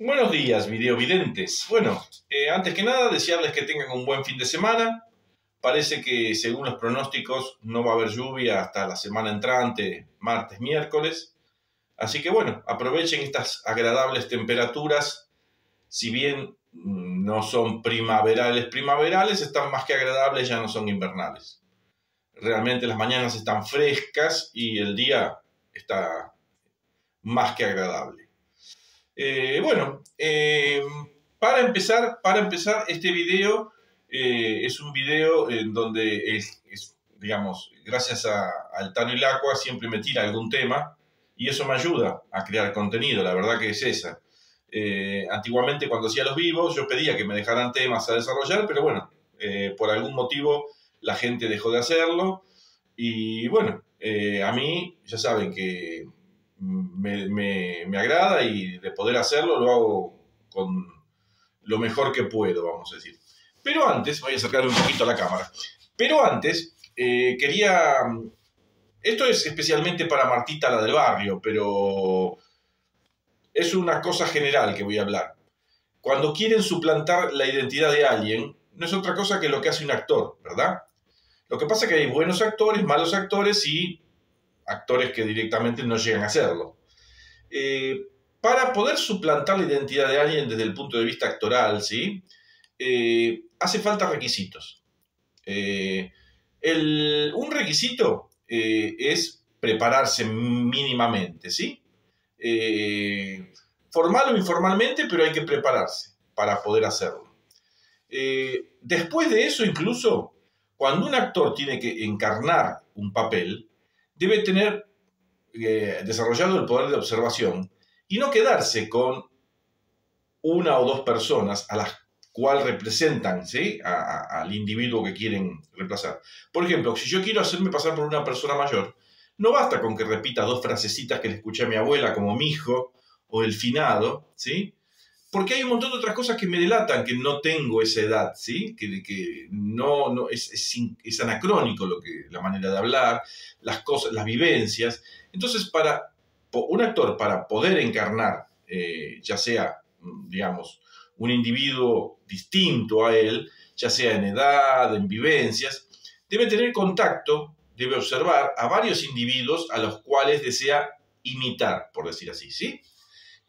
Buenos días, videovidentes. Bueno, antes que nada, desearles que tengan un buen fin de semana. Parece que, según los pronósticos, no va a haber lluvia hasta la semana entrante, martes, miércoles. Así que bueno, aprovechen estas agradables temperaturas. Si bien no son primaverales, están más que agradables, ya no son invernales. Realmente las mañanas están frescas y el día está más que agradable. Para empezar este video es un video en donde digamos, gracias al Tano y Lacua siempre me tira algún tema y eso me ayuda a crear contenido, la verdad que es esa. Antiguamente cuando hacía los vivos yo pedía que me dejaran temas a desarrollar, pero bueno, por algún motivo la gente dejó de hacerlo y bueno, a mí ya saben que me agrada y de poder hacerlo lo hago con lo mejor que puedo, vamos a decir. Pero antes, voy a acercarme un poquito a la cámara, pero antes quería, esto es especialmente para Martita, la del barrio, pero es una cosa general que voy a hablar. Cuando quieren suplantar la identidad de alguien, no es otra cosa que lo que hace un actor, ¿verdad? Lo que pasa es que hay buenos actores, malos actores y actores que directamente no llegan a hacerlo. Para poder suplantar la identidad de alguien desde el punto de vista actoral, ¿sí? Hace falta requisitos. Un requisito es prepararse mínimamente, ¿sí? Formal o informalmente, pero hay que prepararse para poder hacerlo. Después de eso, incluso, cuando un actor tiene que encarnar un papel, debe tener desarrollado el poder de observación y no quedarse con una o dos personas a las cuales representan, ¿sí? al individuo que quieren reemplazar. Por ejemplo, si yo quiero hacerme pasar por una persona mayor, no basta con que repita dos frasecitas que le escuché a mi abuela, como mijo o el finado, ¿sí? Porque hay un montón de otras cosas que me delatan que no tengo esa edad, ¿sí? Que no es anacrónico la manera de hablar, las cosas, las vivencias. Entonces, un actor, para poder encarnar, ya sea, digamos, un individuo distinto a él, ya sea en edad, en vivencias, debe tener contacto, debe observar a varios individuos a los cuales desea imitar, por decir así, ¿sí?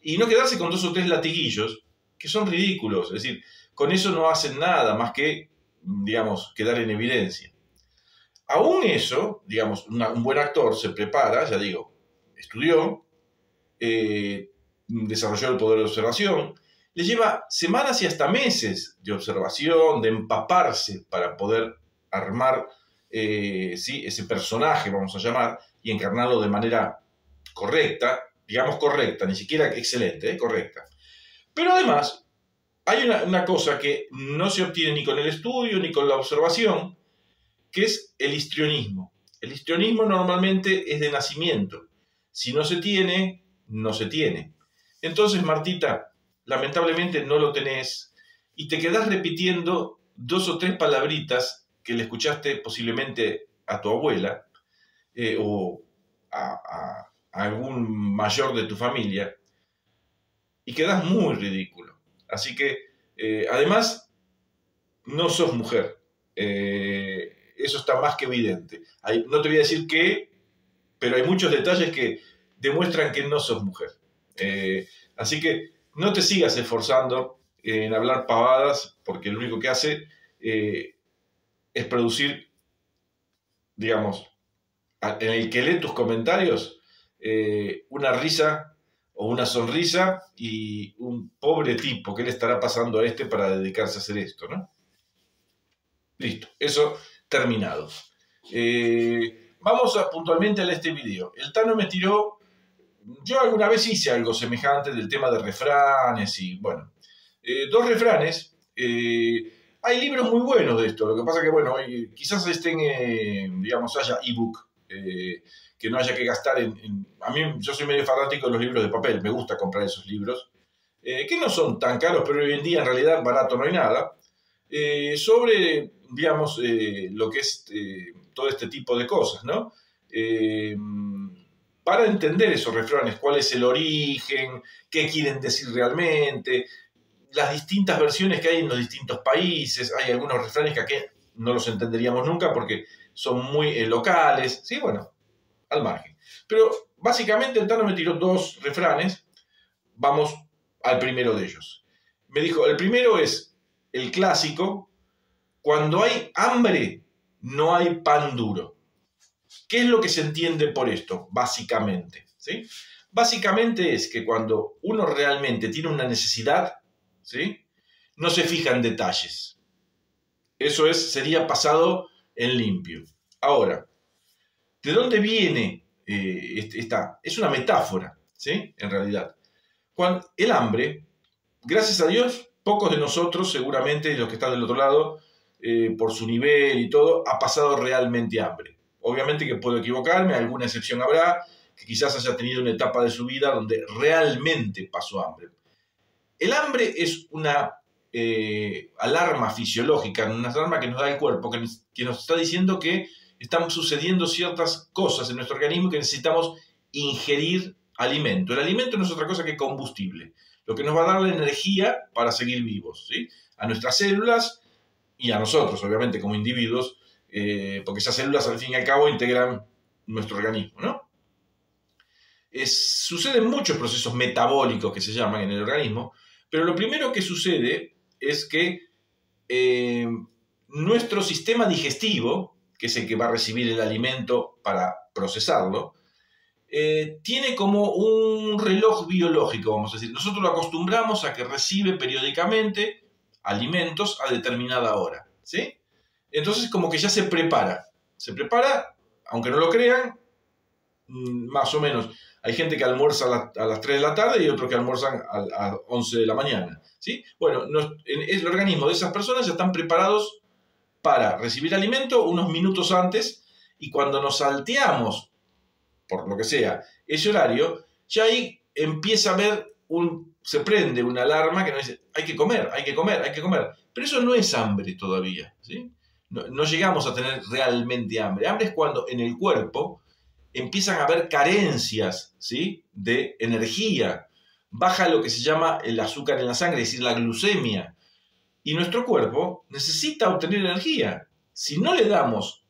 Y no quedarse con dos o tres latiguillos que son ridículos. Es decir, con eso no hacen nada más que, digamos, quedar en evidencia. Aún eso, digamos, un buen actor se prepara, ya digo, estudió, desarrolló el poder de observación, le lleva semanas y hasta meses de observación, de empaparse para poder armar ¿sí? ese personaje, vamos a llamar, y encarnarlo de manera correcta, digamos correcta, ni siquiera excelente, correcta. Pero además, hay una cosa que no se obtiene ni con el estudio ni con la observación, que es el histrionismo. El histrionismo normalmente es de nacimiento. Si no se tiene, no se tiene. Entonces, Martita, lamentablemente no lo tenés y te quedás repitiendo dos o tres palabritas que le escuchaste posiblemente a tu abuela o a algún mayor de tu familia y quedas muy ridículo. Así que, además, no sos mujer. Eso está más que evidente. No te voy a decir qué, pero hay muchos detalles que demuestran que no sos mujer. Así que no te sigas esforzando en hablar pavadas, porque lo único que hace es producir, digamos, en el que lee tus comentarios, una risa o una sonrisa y un pobre tipo, ¿qué le estará pasando a este para dedicarse a hacer esto, ¿no? Listo, eso terminado. Vamos puntualmente a este video. El Tano me tiró, yo alguna vez hice algo semejante del tema de refranes y bueno, dos refranes. Hay libros muy buenos de esto, lo que pasa que bueno, quizás digamos, haya ebook, que no haya que gastar a mí, yo soy medio fanático de los libros de papel, me gusta comprar esos libros, que no son tan caros, pero hoy en día en realidad barato no hay nada, sobre, digamos, lo que es todo este tipo de cosas, ¿no? para entender esos refranes, cuál es el origen, qué quieren decir realmente, las distintas versiones que hay en los distintos países. Hay algunos refranes que aquí no los entenderíamos nunca porque son muy locales, ¿sí? Bueno, al margen. Pero básicamente el Tano me tiró dos refranes. Vamos al primero de ellos. Me dijo, el primero es el clásico: cuando hay hambre, no hay pan duro. ¿Qué es lo que se entiende por esto? Básicamente, ¿sí? Básicamente es que cuando uno realmente tiene una necesidad, ¿sí?, no se fija en detalles. Eso sería pasado en limpio. Ahora, ¿de dónde viene esta? Es una metáfora, ¿sí?, en realidad. Cuando el hambre, gracias a Dios, pocos de nosotros, seguramente los que están del otro lado, por su nivel y todo, ha pasado realmente hambre. Obviamente que puedo equivocarme, alguna excepción habrá, que quizás haya tenido una etapa de su vida donde realmente pasó hambre. El hambre es una alarma fisiológica, una alarma que nos da el cuerpo, que nos está diciendo que están sucediendo ciertas cosas en nuestro organismo, que necesitamos ingerir alimento. El alimento no es otra cosa que combustible, lo que nos va a dar la energía para seguir vivos, ¿sí?, a nuestras células y a nosotros, obviamente, como individuos, porque esas células, al fin y al cabo, integran nuestro organismo, ¿no? Suceden muchos procesos metabólicos que se llaman en el organismo, pero lo primero que sucede es que nuestro sistema digestivo, que es el que va a recibir el alimento para procesarlo, tiene como un reloj biológico, vamos a decir. Nosotros lo acostumbramos a que recibe periódicamente alimentos a determinada hora, ¿sí? Entonces como que ya se prepara, aunque no lo crean, más o menos. Hay gente que almuerza a las 3 de la tarde y otros que almuerzan a las 11 de la mañana, ¿sí? Bueno, el organismo de esas personas ya están preparados para recibir alimento unos minutos antes, y cuando nos salteamos, por lo que sea, ese horario, ya ahí empieza a haber se prende una alarma que nos dice, hay que comer, hay que comer, hay que comer. Pero eso no es hambre todavía, ¿sí? No llegamos a tener realmente hambre. Hambre es cuando en el cuerpo empiezan a haber carencias, ¿sí?, de energía. Baja lo que se llama el azúcar en la sangre, es decir, la glucemia. Y nuestro cuerpo necesita obtener energía. Si no le damos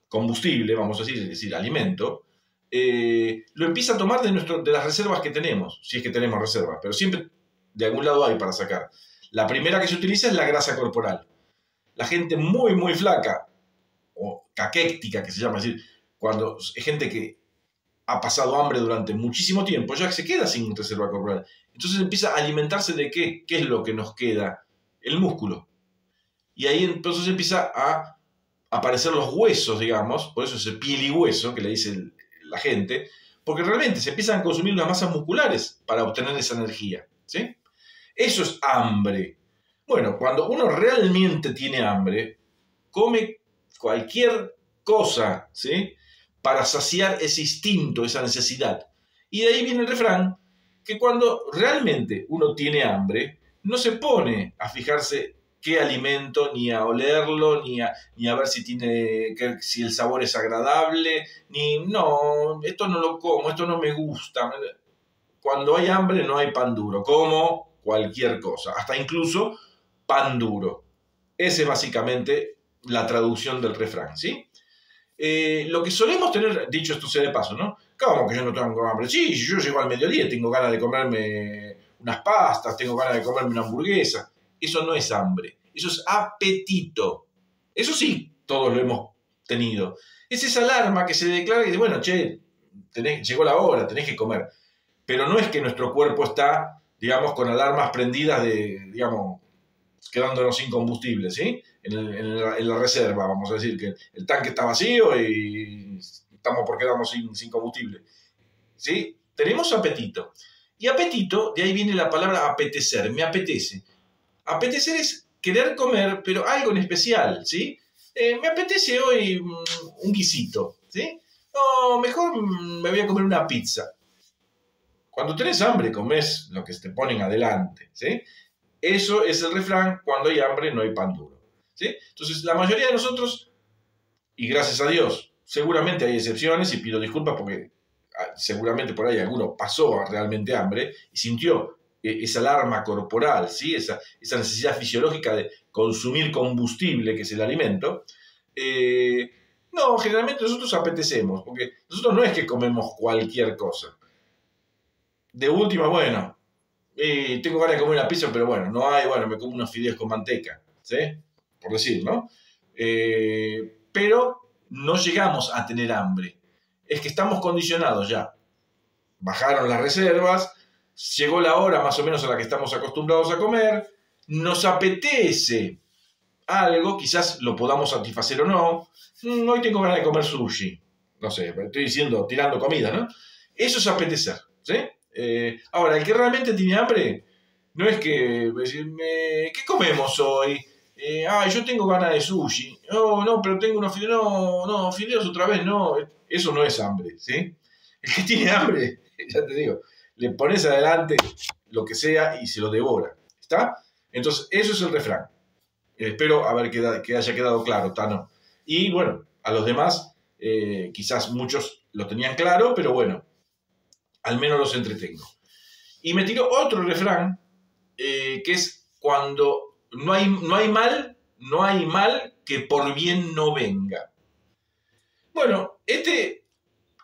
combustible, vamos a decir, es decir, alimento, lo empieza a tomar de las reservas que tenemos, si es que tenemos reservas, pero siempre de algún lado hay para sacar. La primera que se utiliza es la grasa corporal. La gente muy, muy flaca, o caquéctica, que se llama, es decir, cuando es gente que ha pasado hambre durante muchísimo tiempo, ya se queda sin reserva corporal. Entonces empieza a alimentarse de ¿qué? ¿Qué es lo que nos queda? El músculo. Y ahí entonces empieza a aparecer los huesos, digamos, por eso es el piel y hueso que le dice la gente, porque realmente se empiezan a consumir las masas musculares para obtener esa energía, ¿sí? Eso es hambre. Bueno, cuando uno realmente tiene hambre, come cualquier cosa, ¿sí?, para saciar ese instinto, esa necesidad. Y de ahí viene el refrán, que cuando realmente uno tiene hambre, no se pone a fijarse qué alimento, ni a olerlo, ni a ver si el sabor es agradable, no, esto no lo como, esto no me gusta. Cuando hay hambre no hay pan duro, como cualquier cosa, hasta incluso pan duro. Esa es básicamente la traducción del refrán, ¿sí? Lo que solemos tener, dicho esto sea de paso, ¿no? ¿Cómo que yo no tengo hambre? Sí, yo llego al mediodía, tengo ganas de comerme unas pastas, tengo ganas de comerme una hamburguesa. Eso no es hambre, eso es apetito. Eso sí, todos lo hemos tenido. Es esa alarma que se declara y dice, bueno, che, llegó la hora, tenés que comer. Pero no es que nuestro cuerpo está, digamos, con alarmas prendidas digamos, quedándonos sin combustible, ¿sí? En la reserva, vamos a decir que el tanque está vacío y estamos por quedarnos sin combustible, ¿sí? Tenemos apetito. Y apetito, de ahí viene la palabra apetecer, me apetece. Apetecer es querer comer, pero algo en especial, ¿sí? Me apetece hoy un guisito, ¿sí? No, mejor me voy a comer una pizza. Cuando tenés hambre, comés lo que te ponen adelante, ¿sí? Eso es el refrán: cuando hay hambre no hay pan duro, ¿sí? Entonces, la mayoría de nosotros, y gracias a Dios, seguramente hay excepciones, y pido disculpas porque seguramente por ahí alguno pasó realmente hambre y sintió esa alarma corporal, ¿sí? Esa necesidad fisiológica de consumir combustible, que es el alimento. No, generalmente nosotros apetecemos, porque nosotros no es que comemos cualquier cosa. De última, bueno, tengo ganas de comer una pizza, pero bueno, no hay, bueno, me como unos fideos con manteca, ¿sí? Por decir, ¿no? Pero no llegamos a tener hambre. Es que estamos condicionados ya. Bajaron las reservas, llegó la hora más o menos a la que estamos acostumbrados a comer, nos apetece algo, quizás lo podamos satisfacer o no. Hoy tengo ganas de comer sushi. No sé, estoy diciendo, tirando comida, ¿no? Eso es apetecer, ¿sí? Ahora, el que realmente tiene hambre, no es que, ¿qué comemos hoy? Yo tengo ganas de sushi. No, pero tengo unos fideos. No, fideos otra vez, no. Eso no es hambre, ¿sí? El que tiene hambre, ya te digo, le pones adelante lo que sea y se lo devora. ¿Está? Entonces, eso es el refrán. Espero haber que haya quedado claro, Tano. Y bueno, a los demás, quizás muchos lo tenían claro, pero bueno, al menos los entretengo. Y me tiró otro refrán, que es cuando no hay mal que por bien no venga. Bueno, este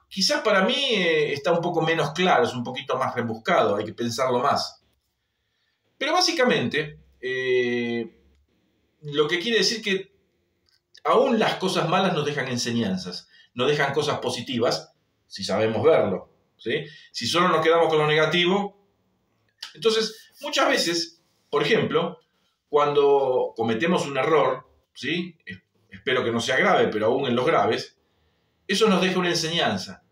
quizás para mí está un poco menos claro, es un poquito más rebuscado, hay que pensarlo más. Pero básicamente, lo que quiere decir que aún las cosas malas nos dejan enseñanzas, nos dejan cosas positivas, si sabemos verlo, ¿sí? Si solo nos quedamos con lo negativo. Entonces, muchas veces, por ejemplo, cuando cometemos un error, ¿sí? Espero que no sea grave, pero aún en los graves, eso nos deja una enseñanza.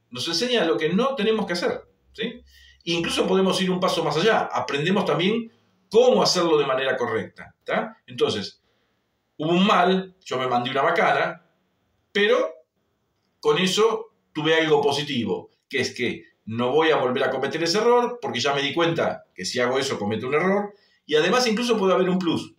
Nos enseña lo que no tenemos que hacer, ¿sí? Incluso podemos ir un paso más allá. Aprendemos también cómo hacerlo de manera correcta, ¿tá? Entonces, hubo un mal, yo me mandé una macana, pero con eso tuve algo positivo, que es que no voy a volver a cometer ese error, porque ya me di cuenta que si hago eso cometo un error, y además incluso puede haber un plus.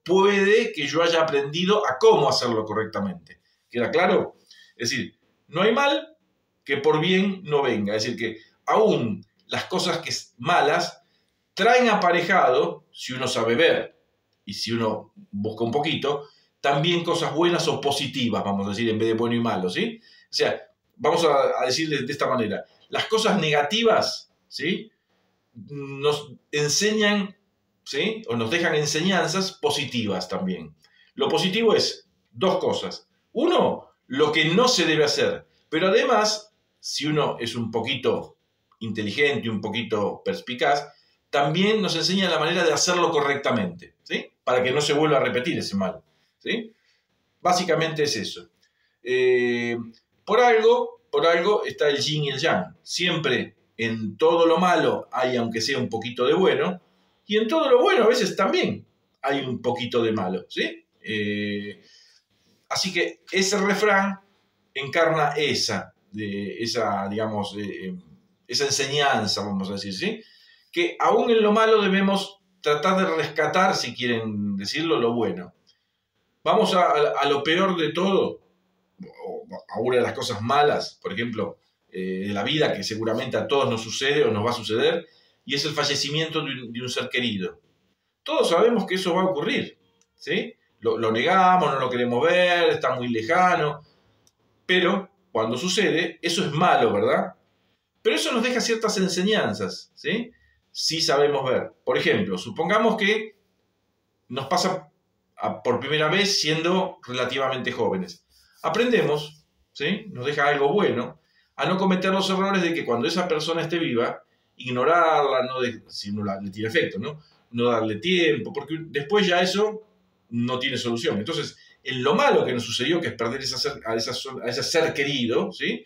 Puede que yo haya aprendido a cómo hacerlo correctamente. ¿Queda claro? Es decir, no hay mal que por bien no venga. Es decir, que aún las cosas que malas traen aparejado, si uno sabe ver y si uno busca un poquito, también cosas buenas o positivas, vamos a decir, en vez de bueno y malo, ¿sí? O sea, vamos a decir de esta manera, las cosas negativas, ¿sí? Nos enseñan, ¿sí? O nos dejan enseñanzas positivas también. Lo positivo es dos cosas. Uno, lo que no se debe hacer, pero además, si uno es un poquito inteligente, un poquito perspicaz, también nos enseña la manera de hacerlo correctamente, ¿sí? Para que no se vuelva a repetir ese mal, ¿sí? Básicamente es eso. Por algo está el yin y el yang. Siempre en todo lo malo hay, aunque sea un poquito de bueno, y en todo lo bueno a veces también hay un poquito de malo, ¿sí? Así que ese refrán encarna esa enseñanza, vamos a decir, ¿sí? Que aún en lo malo debemos tratar de rescatar, si quieren decirlo, lo bueno. Vamos a lo peor de todo, a una de las cosas malas, por ejemplo, de la vida, que seguramente a todos nos sucede o nos va a suceder, y es el fallecimiento de un ser querido. Todos sabemos que eso va a ocurrir, ¿sí? Lo negamos, no lo queremos ver, está muy lejano, pero cuando sucede, eso es malo, ¿verdad? Pero eso nos deja ciertas enseñanzas, ¿sí? Sí sabemos ver. Por ejemplo, supongamos que nos pasa por primera vez siendo relativamente jóvenes. Aprendemos, ¿sí? Nos deja algo bueno, a no cometer los errores de que cuando esa persona esté viva, ignorarla, si no le tiene efecto, ¿no? No darle tiempo, porque después ya eso no tiene solución. Entonces, en lo malo que nos sucedió, que es perder a ese ser querido, ¿sí?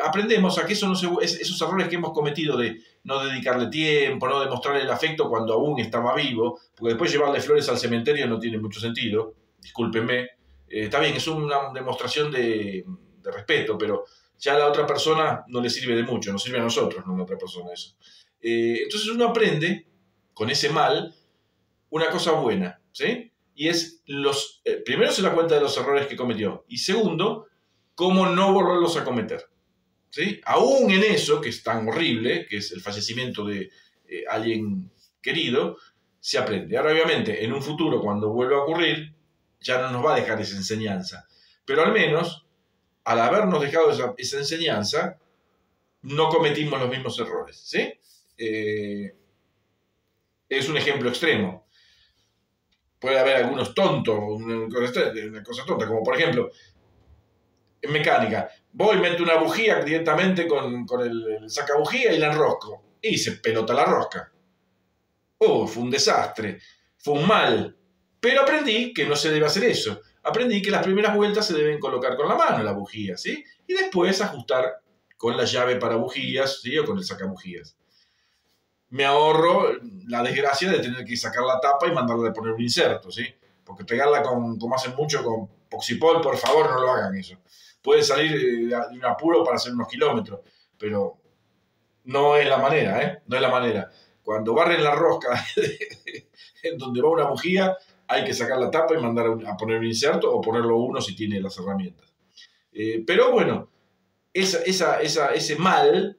Aprendemos a que esos errores que hemos cometido de no dedicarle tiempo, no demostrarle el afecto cuando aún estaba vivo, porque después llevarle flores al cementerio no tiene mucho sentido, discúlpenme. Está bien, es una demostración de respeto, pero ya a la otra persona no le sirve de mucho, nos sirve a nosotros, no a la otra persona eso. Entonces uno aprende con ese mal una cosa buena, ¿sí? Y es primero se da cuenta de los errores que cometió y segundo, cómo no volverlos a cometer, ¿sí? Aún en eso, que es tan horrible, que es el fallecimiento de alguien querido, se aprende. Ahora, obviamente, en un futuro, cuando vuelva a ocurrir, ya no nos va a dejar esa enseñanza. Pero al menos, al habernos dejado esa enseñanza, no cometimos los mismos errores, ¿sí? Es un ejemplo extremo. Puede haber algunos tontos, una cosa tonta, como por ejemplo, en mecánica, voy, meto una bujía directamente con el sacabujía y la enrosco. Y se pelota la rosca. Fue un desastre, fue un mal. Pero aprendí que no se debe hacer eso. Aprendí que las primeras vueltas se deben colocar con la mano la bujía, ¿sí? Y después ajustar con la llave para bujías, ¿sí? O con el sacabujías. Me ahorro la desgracia de tener que sacar la tapa y mandarle a poner un inserto, ¿sí? Porque pegarla como hacen mucho con Poxipol, por favor, no lo hagan eso. Puede salir de un apuro para hacer unos kilómetros, pero no es la manera, ¿eh? No es la manera. Cuando barren la rosca en donde va una bujía, hay que sacar la tapa y mandar a poner un inserto o ponerlo uno si tiene las herramientas. Pero bueno, ese mal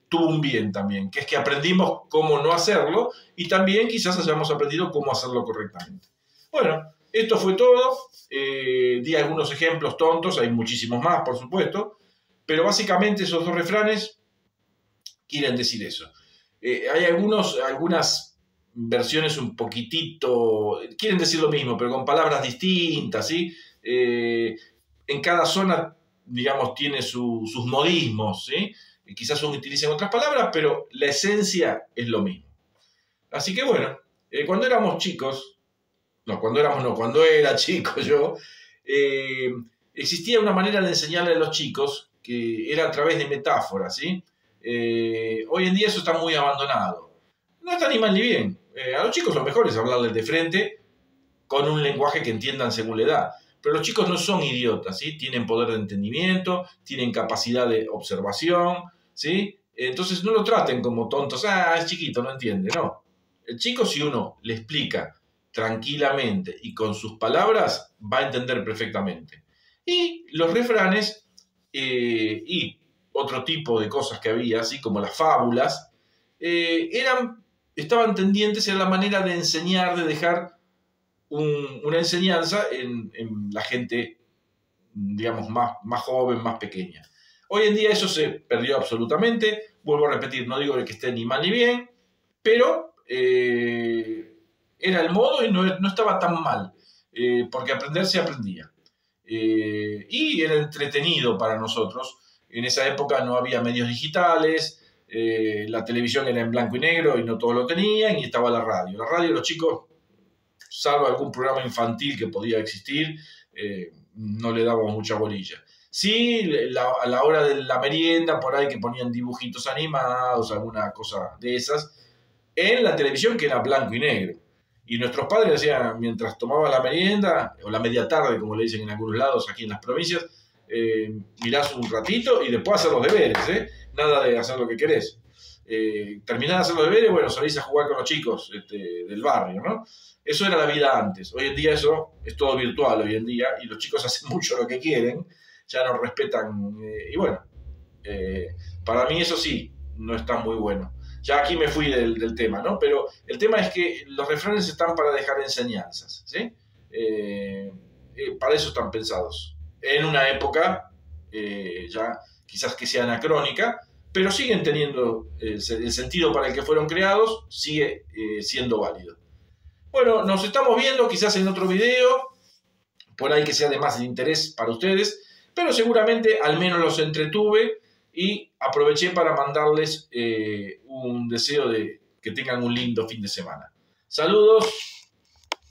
tuvo un bien también, que es que aprendimos cómo no hacerlo y también quizás hayamos aprendido cómo hacerlo correctamente. Bueno, esto fue todo. Di algunos ejemplos tontos, hay muchísimos más, por supuesto, pero básicamente esos dos refranes quieren decir eso. Hay algunas versiones un poquitito, quieren decir lo mismo, pero con palabras distintas, ¿sí? En cada zona, digamos, tiene sus modismos, ¿sí? Quizás utilicen otras palabras, pero la esencia es lo mismo. Así que bueno, cuando éramos chicos, cuando era chico yo, existía una manera de enseñarle a los chicos que era a través de metáforas, ¿sí? Hoy en día eso está muy abandonado. No está ni mal ni bien. A los chicos lo mejor es hablarles de frente con un lenguaje que entiendan según la edad. Pero los chicos no son idiotas, ¿sí? Tienen poder de entendimiento, tienen capacidad de observación, ¿sí? Entonces no lo traten como tontos, es chiquito, no entiende, no. El chico, si uno le explica tranquilamente y con sus palabras, va a entender perfectamente. Y los refranes y otro tipo de cosas que había, así como las fábulas, estaban tendientes a la manera de enseñar, de dejar una enseñanza en la gente, digamos, más joven, más pequeña. Hoy en día eso se perdió absolutamente. Vuelvo a repetir, no digo que esté ni mal ni bien, pero era el modo y no estaba tan mal, porque aprender se aprendía. Y era entretenido para nosotros. En esa época no había medios digitales, la televisión era en blanco y negro y no todos lo tenían, y estaba la radio. La radio, los chicos, salvo algún programa infantil que podía existir, no le dábamos mucha bolilla. Sí, a la hora de la merienda, por ahí que ponían dibujitos animados, alguna cosa de esas, en la televisión que era blanco y negro. Y nuestros padres decían, mientras tomaba la merienda, o la media tarde, como le dicen en algunos lados aquí en las provincias, mirás un ratito y después hacer los deberes, ¿eh? Nada de hacer lo que querés. Terminás de hacer los deberes, bueno, salís a jugar con los chicos del barrio, ¿no? Eso era la vida antes. Hoy en día eso es todo virtual hoy en día y los chicos hacen mucho lo que quieren, ya no respetan. Y bueno, para mí eso sí, no está muy bueno. Ya aquí me fui del tema, ¿no? Pero el tema es que los refranes están para dejar enseñanzas, ¿sí? Para eso están pensados. En una época ya quizás que sea anacrónica, pero siguen teniendo el sentido para el que fueron creados, sigue siendo válido. Bueno, nos estamos viendo quizás en otro video, por ahí que sea de más interés para ustedes, pero seguramente al menos los entretuve y aproveché para mandarles un deseo de que tengan un lindo fin de semana. Saludos.